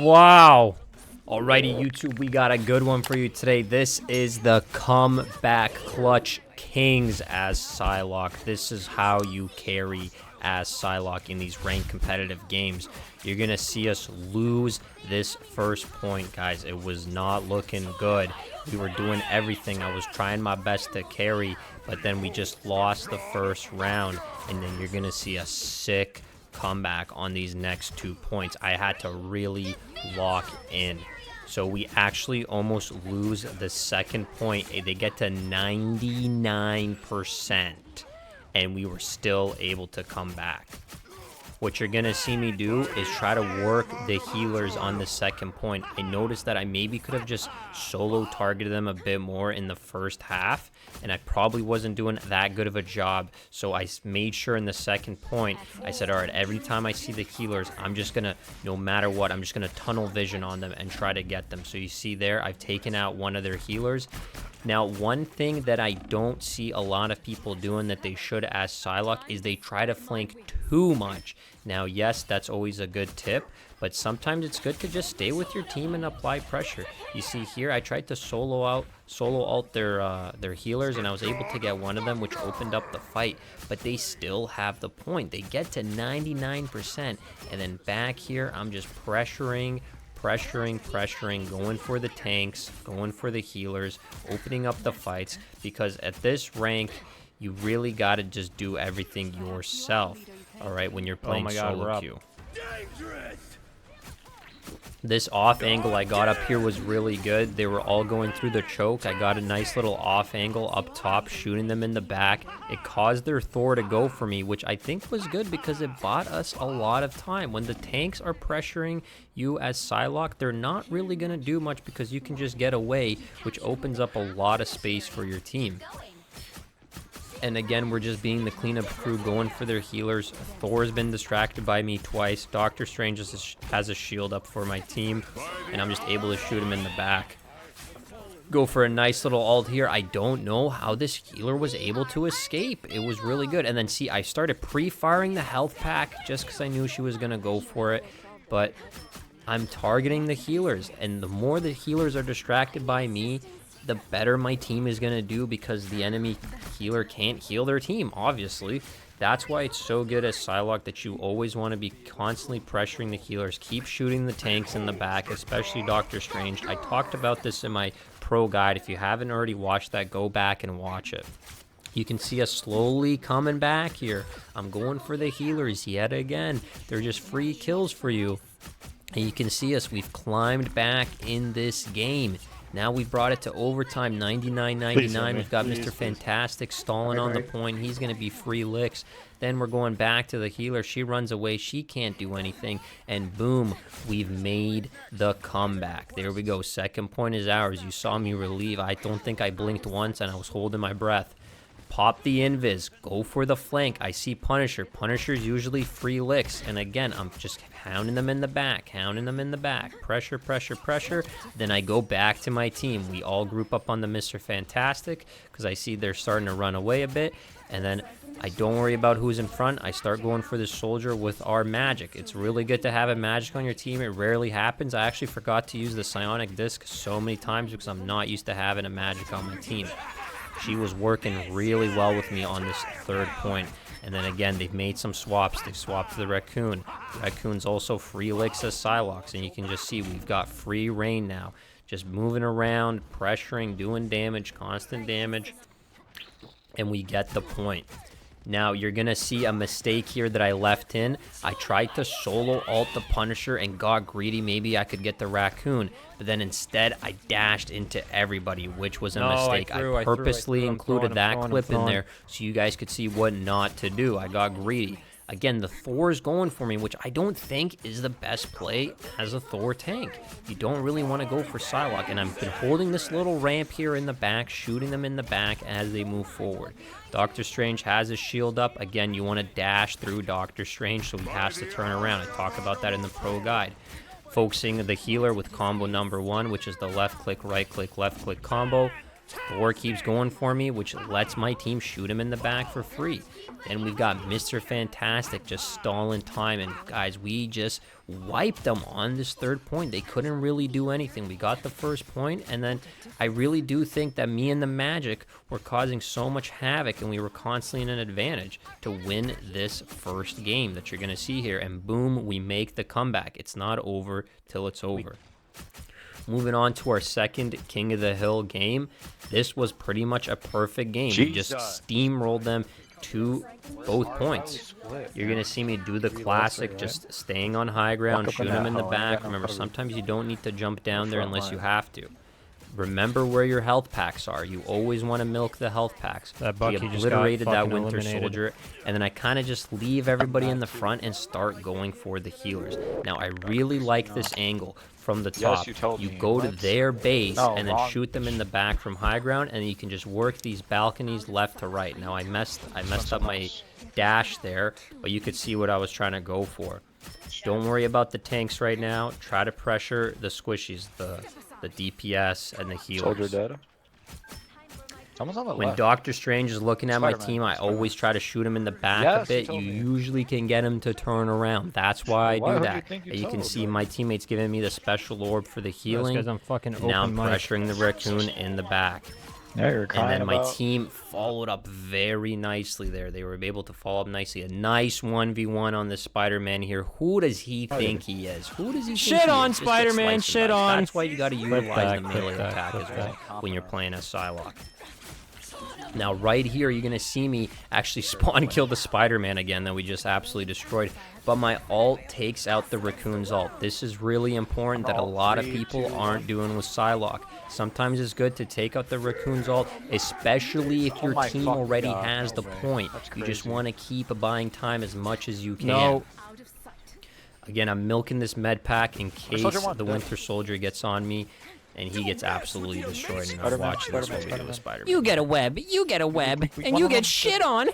Wow. Alrighty, YouTube, we got a good one for you today. This is the Comeback Clutch Kings as Psylocke. This is how you carry as Psylocke in these ranked competitive games. You're going to see us lose this first point, guys. It was not looking good. We were doing everything. I was trying my best to carry, but then we just lost the first round, and then you're going to see a sick comeback on these next 2 points. I had to really lock in. So we actually almost lose the second point. They get to 99%, and we were still able to come back. What you're going to see me do is try to work the healers on the second point. I noticed that I maybe could have just solo targeted them a bit more in the first half, and I probably wasn't doing that good of a job. So I made sure in the second point, I said, all right, every time I see the healers, I'm just going to, no matter what, I'm just going to tunnel vision on them and try to get them. So you see there, I've taken out one of their healers. Now, one thing that I don't see a lot of people doing that they should as Psylocke is they try to flank too much. Now, yes, that's always a good tip, but sometimes it's good to just stay with your team and apply pressure. You see here, I tried to solo ult their healers, and I was able to get one of them, which opened up the fight, but they still have the point. They get to 99%, and then back here, I'm just pressuring, going for the tanks, going for the healers, opening up the fights, because at this rank, you really got to just do everything yourself, all right, when you're playing solo queue. This off angle I got up here was really good. They were all going through the choke. I got a nice little off angle up top, shooting them in the back. It caused their Thor to go for me, which I think was good because it bought us a lot of time. When the tanks are pressuring you as Psylocke, they're not really going to do much because you can just get away, which opens up a lot of space for your team. And again, we're just being the cleanup crew, going for their healers. Thor's been distracted by me twice. Doctor Strange has a shield up for my team, and I'm just able to shoot him in the back. Go for a nice little ult here. I don't know how this healer was able to escape. It was really good. And then see, I started pre-firing the health pack just because I knew she was going to go for it. But I'm targeting the healers, and the more the healers are distracted by me, the better my team is going to do, because the enemy healer can't heal their team, obviously. That's why it's so good as Psylocke that you always want to be constantly pressuring the healers. Keep shooting the tanks in the back, especially Doctor Strange. I talked about this in my pro guide. If you haven't already watched that, go back and watch it. You can see us slowly coming back here. I'm going for the healers yet again. They're just free kills for you. And you can see us, we've climbed back in this game. Now we brought it to overtime, 99-99. We've got Mr. Fantastic stalling on the point. He's going to be free licks. Then we're going back to the healer. She runs away. She can't do anything. And boom, we've made the comeback. There we go. Second point is ours. You saw me relieve. I don't think I blinked once, and I was holding my breath. Pop the invis, go for the flank. I see Punisher. Punisher's usually free licks. And again, I'm just hounding them in the back, Pressure, pressure, pressure. Then I go back to my team. We all group up on the Mr. Fantastic because I see they're starting to run away a bit. And then I don't worry about who's in front. I start going for the soldier with our magic. It's really good to have a magic on your team. It rarely happens. I actually forgot to use the psionic disc so many times because I'm not used to having a magic on my team. She was working really well with me on this third point. And then again, they've made some swaps. They swapped to the Raccoon. Raccoon's also free licks as Psylocke. And you can just see we've got free reign now. Just moving around, pressuring, doing damage, constant damage. And we get the point. Now, you're going to see a mistake here that I left in. I tried to solo ult the Punisher and got greedy. Maybe I could get the Raccoon. But then instead, I dashed into everybody, which was a mistake. I purposely included that clip in there so you guys could see what not to do. I got greedy. Again, the Thor's going for me, which I don't think is the best play as a Thor tank. You don't really want to go for Psylocke, and I've been holding this little ramp here in the back, shooting them in the back as they move forward. Doctor Strange has his shield up. Again, you want to dash through Doctor Strange, so he has to turn around. I talk about that in the pro guide. Focusing the healer with combo number 1, which is the left click, right click, left click combo. Thor keeps going for me, which lets my team shoot him in the back for free. Then we've got Mr. Fantastic just stalling time, and guys, we just wiped them on this third point. They couldn't really do anything. We got the first point, and then I really do think that me and the Magic were causing so much havoc, and we were constantly in an advantage to win this first game that you're going to see here, and boom, we make the comeback. It's not over till it's over. Moving on to our second King of the Hill game. This was pretty much a perfect game. We just steamrolled them to both points. You're going to see me do the classic, just staying on high ground, shoot them in the back. Remember, sometimes you don't need to jump down there unless you have to. Remember where your health packs are. You always want to milk the health packs. That We Bucky obliterated that Winter eliminated. Soldier, and then I kind of just leave everybody in the front and start going for the healers. Now, I really like this angle from the top. You go to their base and then shoot them in the back from high ground, and you can just work these balconies left to right. Now, I messed up my dash there, but you could see what I was trying to go for. Don't worry about the tanks right now. Try to pressure the squishies, the DPS, and the healers. Soldier dead. Someone's on the When left. Doctor Strange is looking at my Spider-Man. team, I always try to shoot him in the back Yes, a you bit. told You me. usually can get him to turn around. That's why I Why do would you that. think you And you can told, see bro? my teammates giving me the special orb for the healing. Because I'm fucking And now I'm open mic. pressuring the raccoon in the back. Yeah, you're And crying then my about. team followed up very nicely there. They were able to follow up nicely. A nice 1v1 on the Spider-Man here. Who does he think he is? Who does he Shit think he on, is? Just get Spider-Man, sliced and shit diced. on. That's why you got to utilize back, the flip melee back, attack flip as well back. when you're playing as Psylocke. Now, right here, you're going to see me actually spawn kill the Spider-Man again that we just absolutely destroyed. But my ult takes out the Raccoon's ult. This is really important that a lot of people aren't doing with Psylocke. Sometimes it's good to take out the Raccoon's ult, especially if your team already has the point. You just want to keep buying time as much as you can. No. Again, I'm milking this med pack in case Soldier one, the dead. Winter Soldier gets on me. And he gets absolutely destroyed. And I'm Spider-Man, watching this when we do Spider-Man, with Spider-Man. You get a web, you get a web, and you get shit on.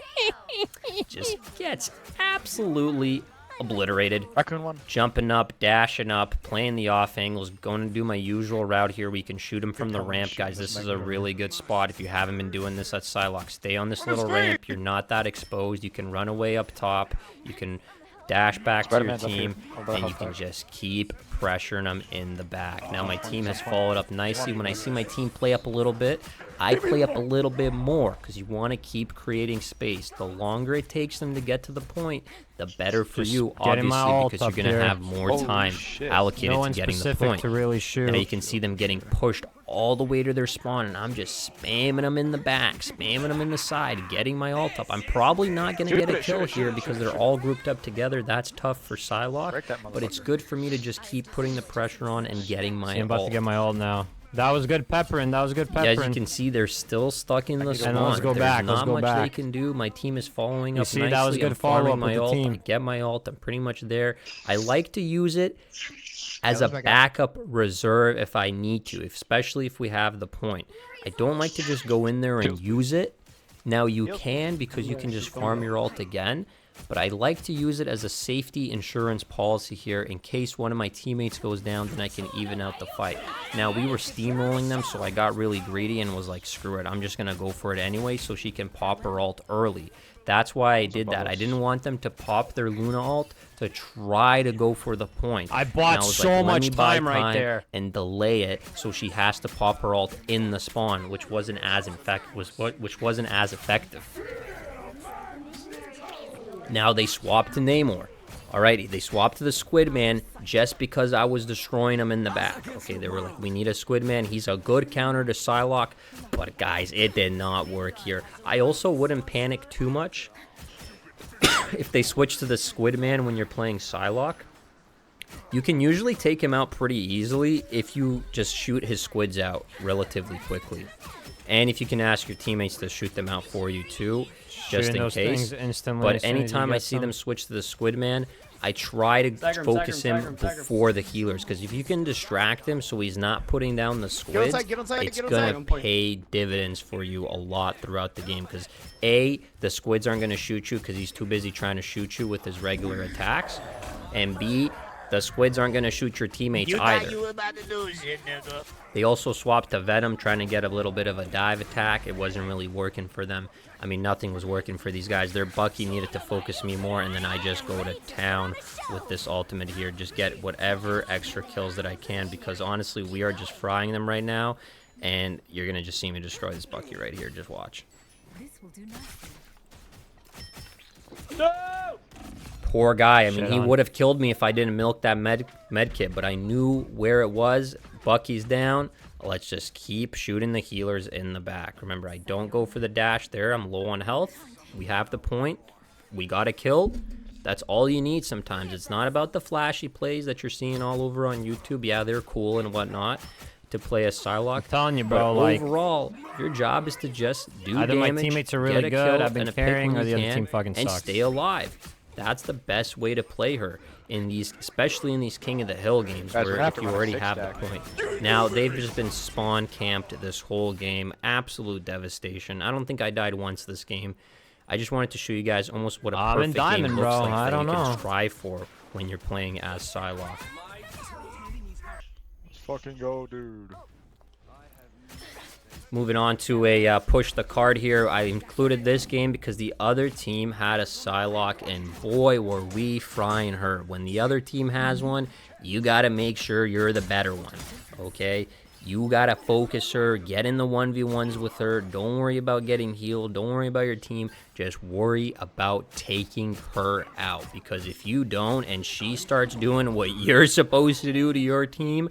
Just gets absolutely obliterated. Raccoon one. Jumping up, dashing up, playing the off angles, going to do my usual route here. We can shoot him from the ramp, guys. This is a really good spot if you haven't been doing this at Psylocke. Stay on this little ramp. You're not that exposed. You can run away up top. You can dash back to your Spider-Man's up here. team, Over the and you house can back. just keep pressuring them in the back. Now my team has followed up nicely. When I see my team play up a little bit, I play up a little bit more because you want to keep creating space. The longer it takes them to get to the point, the better for Just you, getting my obviously, ult because you're up going to here. have more Holy time shit. allocated No to one getting the specific point. to really shoot. Now you can see them getting pushed all the way to their spawn, and I'm just spamming them in the back, spamming them in the side, getting my ult up. I'm probably not going to Shoot get a it, kill shoot it, here shoot it, because shoot it, they're shoot all grouped up together. That's tough for Psylocke, Break that but it's motherfucker. good for me to just keep putting the pressure on and getting my I'm about to ult. get my ult now. That was good peppering. That was good Yeah, as you peppering. can see, they're still stuck in the And spawn. let's go There's back, not let's go much they back. can do. My team is following You up see, nicely. that was good I'm farming follow-up my with the ult. team. I get my ult. I'm pretty much there. I like to use it as a backup reserve if I need to, especially if we have the point. I don't like to just go in there and use it. Now you can because you can just farm your ult again, but I like to use it as a safety insurance policy here in case one of my teammates goes down, then I can even out the fight. Now we were steamrolling them, so I got really greedy and was like, screw it, I'm just gonna go for it anyway so she can pop her ult early. That's why I did that. I didn't want them to pop their Luna ult to try to go for the point. I bought And was so let much me buy time right there. and delay it so she has to pop her ult in the spawn, which wasn't as effective. Now they swapped to Namor. Alrighty, they swapped to the Squid Man just because I was destroying him in the back. Okay, they were like, we need a Squid Man. He's a good counter to Psylocke. But guys, it did not work here. I also wouldn't panic too much if they switch to the Squid Man when you're playing Psylocke. You can usually take him out pretty easily if you just shoot his squids out relatively quickly. And if you can ask your teammates to shoot them out for you too, just Shooting in those case. things instantly But as soon as you anytime get I see them some. switch to the Squid Man, I try to focus him before the healers. Because if you can distract him so he's not putting down the squids, it's going to pay dividends for you a lot throughout the game. Because A, the squids aren't going to shoot you because he's too busy trying to shoot you with his regular attacks. And B, The squids aren't going to shoot your teammates You either. thought you were about to lose it, nigga. They also swapped to Venom, trying to get a little bit of a dive attack. It wasn't really working for them. I mean, nothing was working for these guys. Their Bucky needed to focus me more, and then I just go to town with this ultimate here. Just get whatever extra kills that I can, because honestly, we are just frying them right now, and you're going to just see me destroy this Bucky right here. Just watch. This will do nothing. Poor guy. I mean, Shit he on. would have killed me if I didn't milk that med kit, but I knew where it was. Bucky's down. Let's just keep shooting the healers in the back. Remember, I don't go for the dash there. I'm low on health. We have the point. We got a kill. That's all you need sometimes. It's not about the flashy plays that you're seeing all over on YouTube. Yeah, they're cool and whatnot to play as Psylocke. I'm telling you, But bro. Like, overall, your job is to just do either damage, my teammates are really get a good, kill, I've been and a pick carrying, when or you the other can, team fucking and sucks. stay alive. That's the best way to play her in these, especially in these King of the Hill games, Guys, we're where gonna have if to you run a already six have the stack. point. Now they've just been spawn camped this whole game. Absolute devastation. I don't think I died once this game. I just wanted to show you guys almost what a I'm in perfect game diamond, looks bro. like I that don't you know. can strive for when you're playing as Psylocke. Let's fucking go, dude. Moving on to a push the card here. I included this game because the other team had a Psylocke, and boy, were we frying her. When the other team has one, you got to make sure you're the better one, okay? You got to focus her, get in the 1v1s with her. Don't worry about getting healed. Don't worry about your team. Just worry about taking her out, because if you don't and she starts doing what you're supposed to do to your team,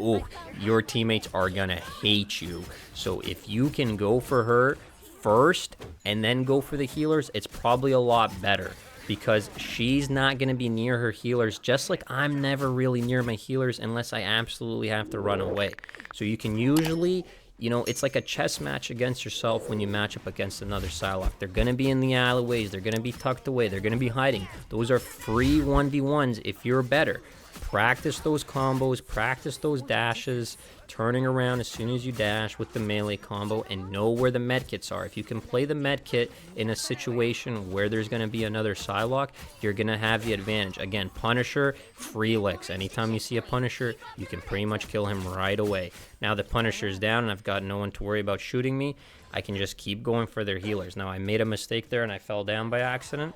oh, your teammates are gonna hate you. So if you can go for her first and then go for the healers, it's probably a lot better, because she's not gonna be near her healers, just like I'm never really near my healers unless I absolutely have to run away. So you can usually, you know, it's like a chess match against yourself when you match up against another Psylocke. They're gonna be in the alleyways, they're gonna be tucked away, they're gonna be hiding. Those are free 1v1s if you're better. Practice those combos, practice those dashes, turning around as soon as you dash with the melee combo, and know where the medkits are. If you can play the medkit in a situation where there's going to be another Psylocke, you're going to have the advantage. Again, Punisher, free licks. Anytime you see a Punisher, you can pretty much kill him right away. Now the Punisher's down and I've got no one to worry about shooting me, I can just keep going for their healers. Now I made a mistake there and I fell down by accident,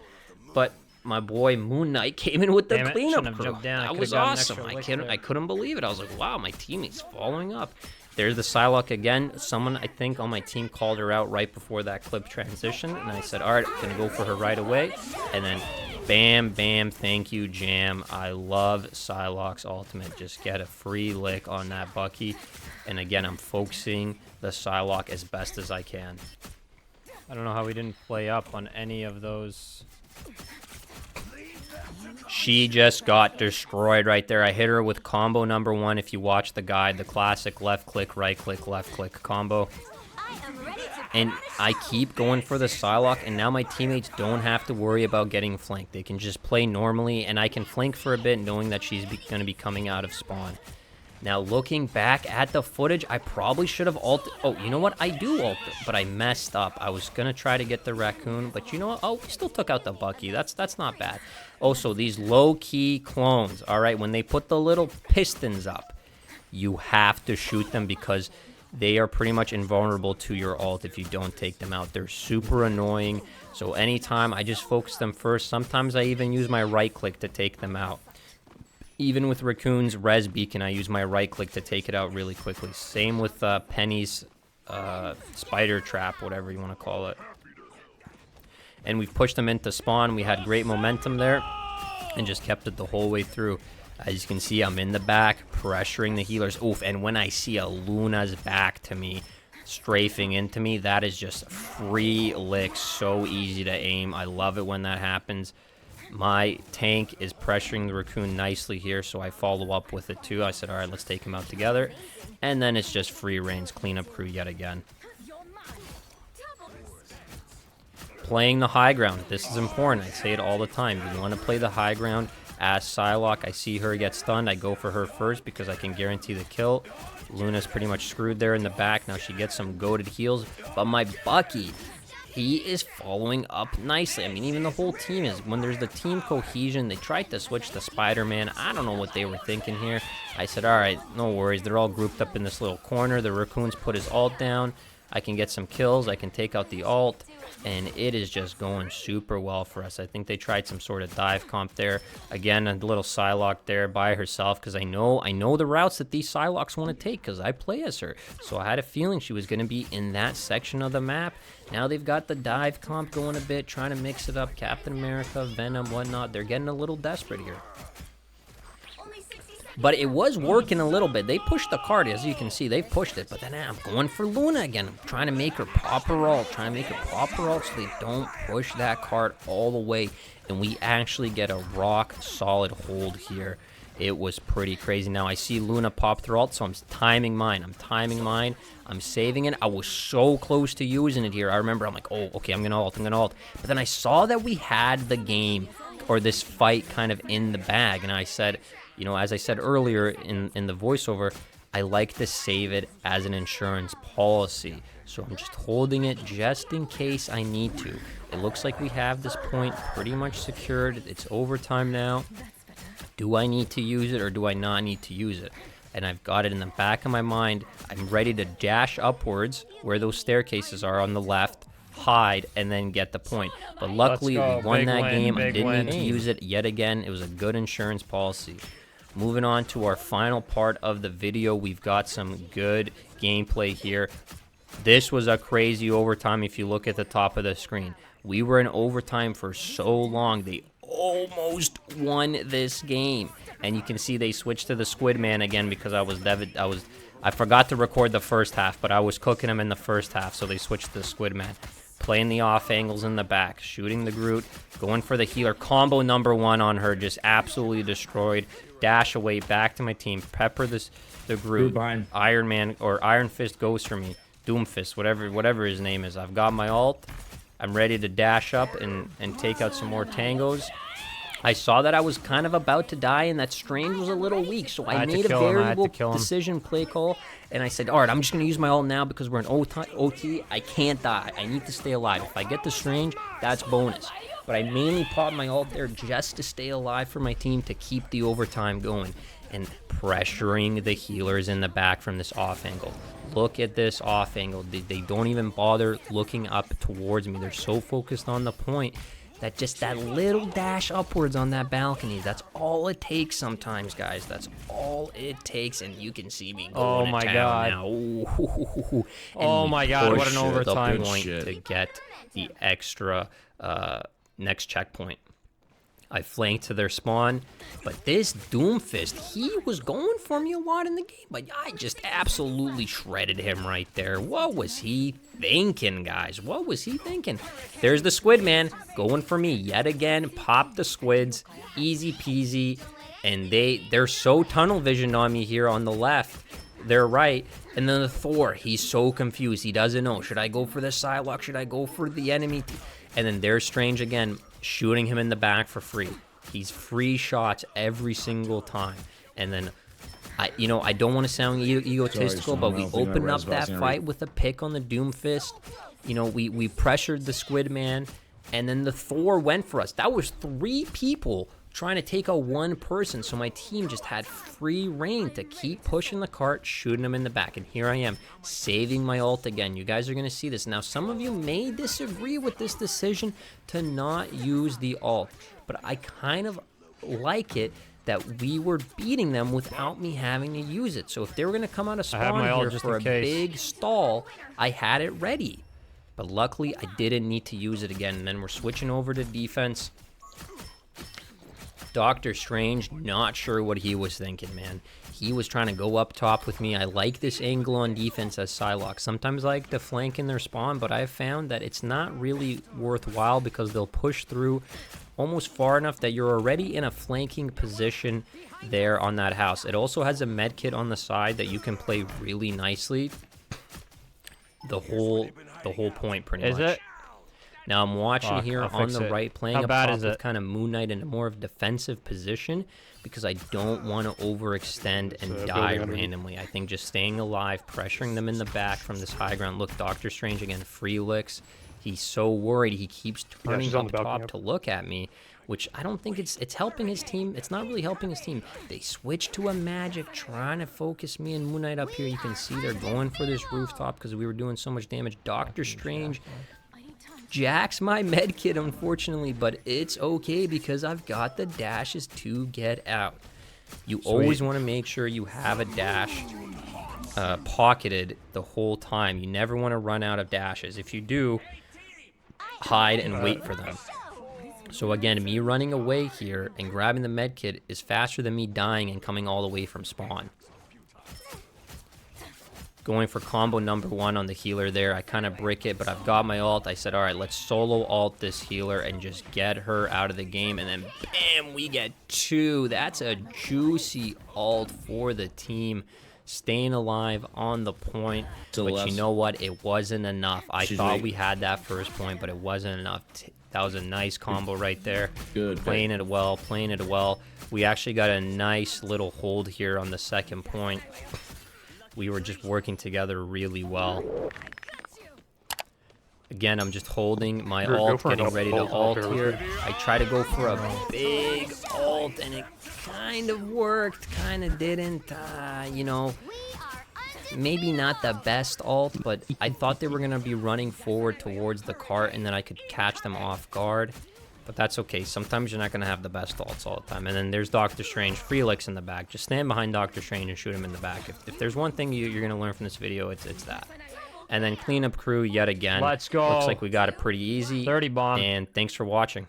but my boy Moon Knight came in with the Damn it, cleanup shouldn't have crew. jumped down. I That could've was got an awesome. extra lick I there. couldn't believe it. I was like, wow, my teammate's following up. There's the Psylocke again. Someone, I think, on my team called her out right before that clip transition, and I said, all right, I'm going to go for her right away. And then bam, bam, thank you, Jam. I love Psylocke's ultimate. Just get a free lick on that Bucky. And again, I'm focusing the Psylocke as best as I can. I don't know how we didn't play up on any of those. She just got destroyed right there. I hit her with combo number 1. If you watch the guide, the classic left click, right click, left click combo. And I keep going for the Psylocke, and now my teammates don't have to worry about getting flanked. They can just play normally, and I can flank for a bit knowing that she's going to be coming out of spawn. Now, looking back at the footage, I probably should have ulted. Oh, you know what? I do ult, but I messed up. I was going to try to get the raccoon, but you know what? Oh, we still took out the Bucky. That's not bad. Also, these low-key clones, all right, when they put the little pistons up, you have to shoot them because they are pretty much invulnerable to your ult if you don't take them out. They're super annoying. So anytime, I just focus them first. Sometimes I even use my right click to take them out. Even with Raccoon's res beacon, I use my right click to take it out really quickly. Same with Penny's spider trap, whatever you want to call it. And we've pushed them into spawn. We had great momentum there and just kept it the whole way through. As you can see, I'm in the back, pressuring the healers. Oof, and when I see a Luna's back to me, strafing into me, that is just free licks. So easy to aim. I love it when that happens. My tank is pressuring the Raccoon nicely here, so I follow up with it too. I said, all right, let's take him out together. And then it's just free reigns, cleanup crew yet again. Playing the high ground. This is important. I say it all the time. You want to play the high ground as Psylocke. I see her get stunned. I go for her first because I can guarantee the kill. Luna's pretty much screwed there in the back. Now she gets some goated heals. But my Bucky, he is following up nicely. I mean, even the whole team is. When there's the team cohesion, they tried to switch to Spider-Man. I don't know what they were thinking here. I said, all right, no worries. They're all grouped up in this little corner. The Raccoon's put his ult down. I can get some kills. I can take out the ult. And it is just going super well for us. I think they tried some sort of dive comp there. Again, a little Psylocke there by herself because I know the routes that these Psylockes want to take because I play as her. So I had a feeling she was going to be in that section of the map. Now they've got the dive comp going a bit, trying to mix it up. Captain America, Venom, whatnot. They're getting a little desperate here. But it was working a little bit. They pushed the card, as you can see. They pushed it. But then I'm going for Luna again. I'm trying to make her pop her ult. Trying to make her pop her ult so they don't push that card all the way. And we actually get a rock-solid hold here. It was pretty crazy. Now I see Luna pop her ult, so I'm timing mine. I'm saving it. I was so close to using it here. I remember I'm like, oh, okay, I'm going to ult. But then I saw that we had the game, or this fight kind of in the bag. And I said, you know, as I said earlier in the voiceover, I like to save it as an insurance policy. So I'm just holding it just in case I need to. It looks like we have this point pretty much secured. It's overtime now. Do I need to use it or do I not need to use it? And I've got it in the back of my mind. I'm ready to dash upwards where those staircases are on the left, hide, and then get the point. But luckily, we won that game. I didn't need to use it yet again. It was a good insurance policy. Moving on to our final part of the video, we've got some good gameplay here. This was a crazy overtime if you look at the top of the screen. We were in overtime for so long. They almost won this game. And you can see they switched to the Squid Man again because I forgot to record the first half, but I was cooking him in the first half, so they switched to the Squid Man. Playing the off angles in the back, shooting the Groot, going for the healer. Combo number 1 on her, just absolutely destroyed. Dash away, back to my team. Pepper the Groot. Iron Man, or Iron Fist goes for me. Doom Fist, whatever his name is. I've got my ult. I'm ready to dash up and take out some more tangos. I saw that I was kind of about to die and that Strange was a little weak, so I made a variable decision play call, and I said, all right, I'm just going to use my ult now because we're in OT. I can't die. I need to stay alive. If I get the Strange, that's bonus. But I mainly popped my ult there just to stay alive for my team to keep the overtime going and pressuring the healers in the back from this off angle. Look at this off angle. They don't even bother looking up towards me. They're so focused on the point that just that little dash upwards on that balcony, that's all it takes sometimes, guys. That's all it takes, and you can see me going to town now. Ooh, oh my god, what an overtime point to get the extra next checkpoint. I flanked to their spawn, but this Doomfist, he was going for me a lot in the game, but I just absolutely shredded him right there. What was he thinking, guys? What was he thinking? There's the Squid Man going for me yet again. Pop the squids, easy peasy, and they're so tunnel visioned on me here on the left. They're right, and then the Thor, he's so confused. He doesn't know. Should I go for the Psylocke? Should I go for the enemy? And then there's Strange again, shooting him in the back for free. He's free shots every single time. And then, I don't want to sound egotistical, but we opened up that fight with a pick on the Doomfist. You know, we pressured the Squid Man, and then the Thor went for us. That was 3 people trying to take out 1 person, so my team just had free reign to keep pushing the cart, shooting them in the back. And here I am, saving my ult again. You guys are going to see this. Now, some of you may disagree with this decision to not use the ult, but I kind of like it that we were beating them without me having to use it. So if they were going to come out of spawn here for a big stall, I had it ready. But luckily, I didn't need to use it again. And then we're switching over to defense. Doctor Strange, not sure what he was thinking, man. He was trying to go up top with me. I like this angle on defense as Psylocke. Sometimes I like to flank in their spawn, but I've found that it's not really worthwhile because they'll push through almost far enough that you're already in a flanking position there on that house. It also has a med kit on the side that you can play really nicely. The whole point, pretty much. Is it? Now I'm watching here on the right, playing up top with kind of Moon Knight in a more of defensive position because I don't want to overextend and die randomly. I think just staying alive, pressuring them in the back from this high ground. Look, Doctor Strange again, free licks. He's so worried. He keeps turning she's on up the balcony top up. to look at me, which I don't think it's helping his team. It's not really helping his team. They switched to a magic, trying to focus me and Moon Knight up here. You can see they're going for this rooftop because we were doing so much damage. Doctor Strange jacks my med kit, unfortunately, but it's okay because I've got the dashes to get out. You always want to make sure you have a dash pocketed the whole time. You never want to run out of dashes. If you do, hide and wait for them. So again, me running away here and grabbing the med kit is faster than me dying and coming all the way from spawn. Going for combo number 1 on the healer there. I kind of brick it, but I've got my ult. I said, all right, let's solo ult this healer and just get her out of the game. And then, bam, we get 2. That's a juicy ult for the team. Staying alive on the point. But you know what? It wasn't enough. I thought we had that first point, but it wasn't enough. That was a nice combo right there. Good. Playing it well, playing it well. We actually got a nice little hold here on the second point. We were just working together really well. Again, I'm just holding my ult, getting ready to ult here. I try to go for a big ult, and it kind of worked, kind of didn't. You know, maybe not the best ult, but I thought they were going to be running forward towards the cart, and then I could catch them off guard. But that's okay. Sometimes you're not going to have the best ults all the time. And then there's Doctor Strange. Felix in the back. Just stand behind Doctor Strange and shoot him in the back. If there's one thing you're going to learn from this video, it's that. And then cleanup crew yet again. Let's go. Looks like we got it pretty easy. 30 bomb. And thanks for watching.